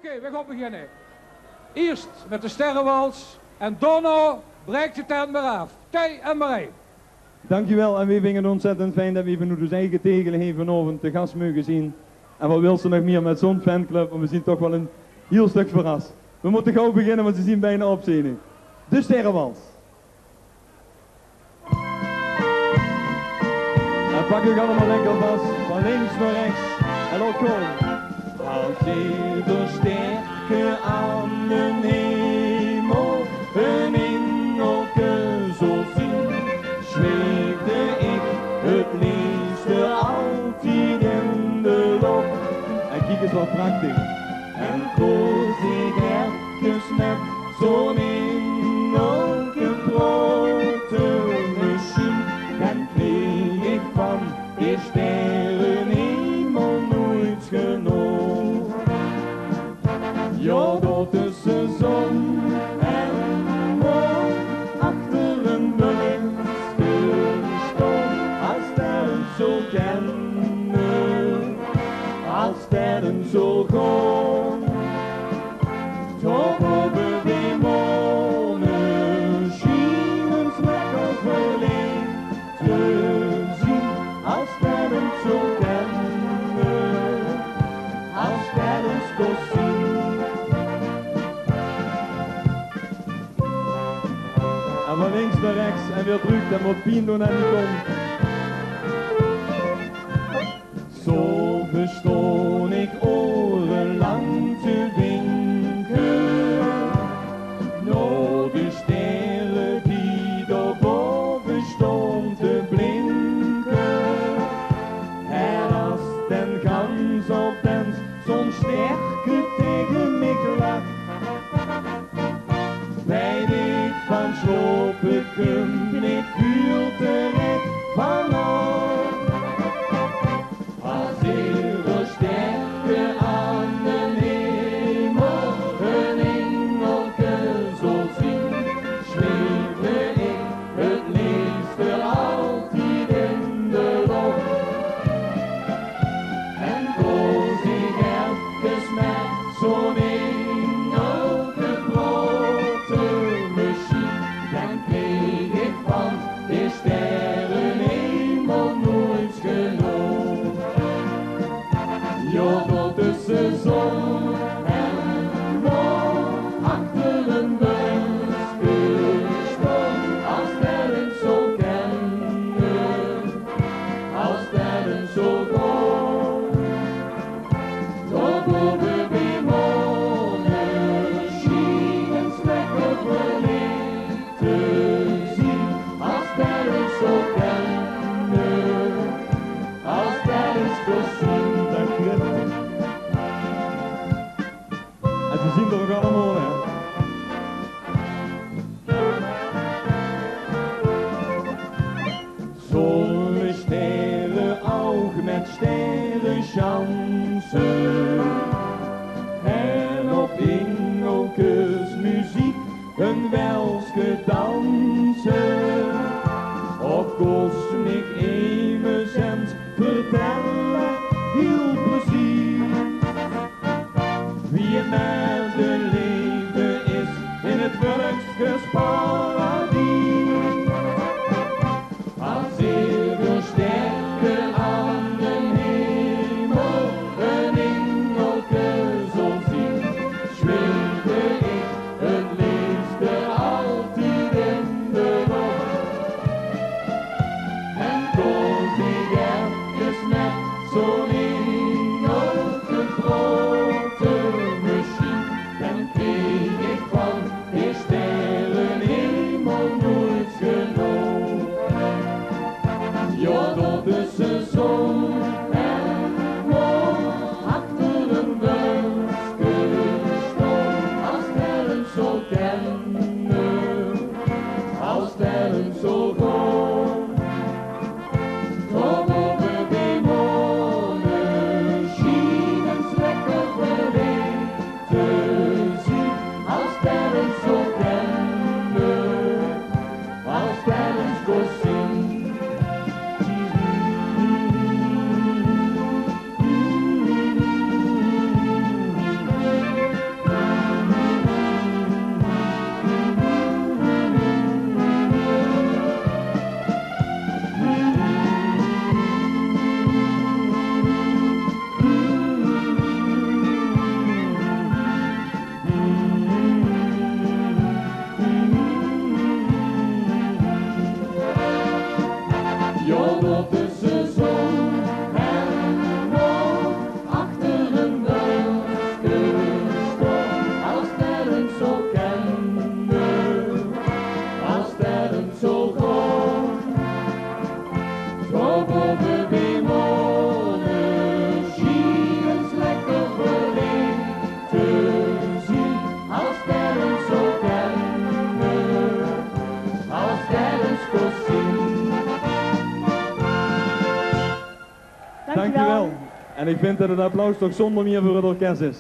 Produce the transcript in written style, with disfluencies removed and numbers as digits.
Oké, we gaan beginnen. Eerst met de sterrenwals en daarna breekt de tent maar af. Tij en Marij. Dankjewel en we vinden het ontzettend fijn dat we even nu dus eigen tegelen vanavond te gast mogen zien. En wat wil ze nog meer met zo'n fanclub, want we zien toch wel een heel stuk verrast. We moeten gauw beginnen, want ze zien bijna opzien. De sterrenwals. En pak u allemaal lekker vast, van links naar rechts en ook kom. Als ieder sterke aan de hemel een engelke zo zien, zweefde ik het liefste altijd in de lucht. En kijk eens wat prachtig. En koos ik ergens met zo'n engelke grote machine, dan kreeg ik van die sterrenhemel nooit genoeg. Ja, dat is de zon en maan achter een bliksemstorm. Als sterren zo kennen, als sterren zo gaan, toch boven die mannen schijnen ze lekker verlicht te zien. Als sterren zo kennen, als sterren zo zien. En van links naar rechts en weer terug, dan moet pijn doen en niet om. Zo verstoon ik orenlang te winken, naar de sterren die daarboven stond te blinken. En als den gans op den zo'n sterke tegen mij lacht, weet ik van slopen kun ik vuur terecht vanaf. Als ieder sterke aan de hemel een engelke zo zien, zweefde ik het liefste altijd in de lucht. En koos ik ergens met zo'n engelke grote machine, dan kreeg ik van de sterrenhemel nooit genoeg. Ja, dat is de zon en maan achter een bliksemstorm. Als sterren zo kennen, als sterren zo gaan, toch boven die mannen schijnen ze lekker verlicht te zien. Als sterren zo kennen, als sterren zo zien. En ze zien er ook allemaal, hè. Zo'n sterrenoog met sterrenchansen. En op engelkes muziek een welske dansen. Op kosmic emezend vertellen heel plezier. Wie met de leven is in het volksgesparadie. Als ieder sterke aan de hemel een engelke zo zien, zweefde ik het liefste altijd in de lucht. En koos ik ergens met zo'n engelke grote machine, En ik vind dat het applaus toch zonder meer voor het orkest is.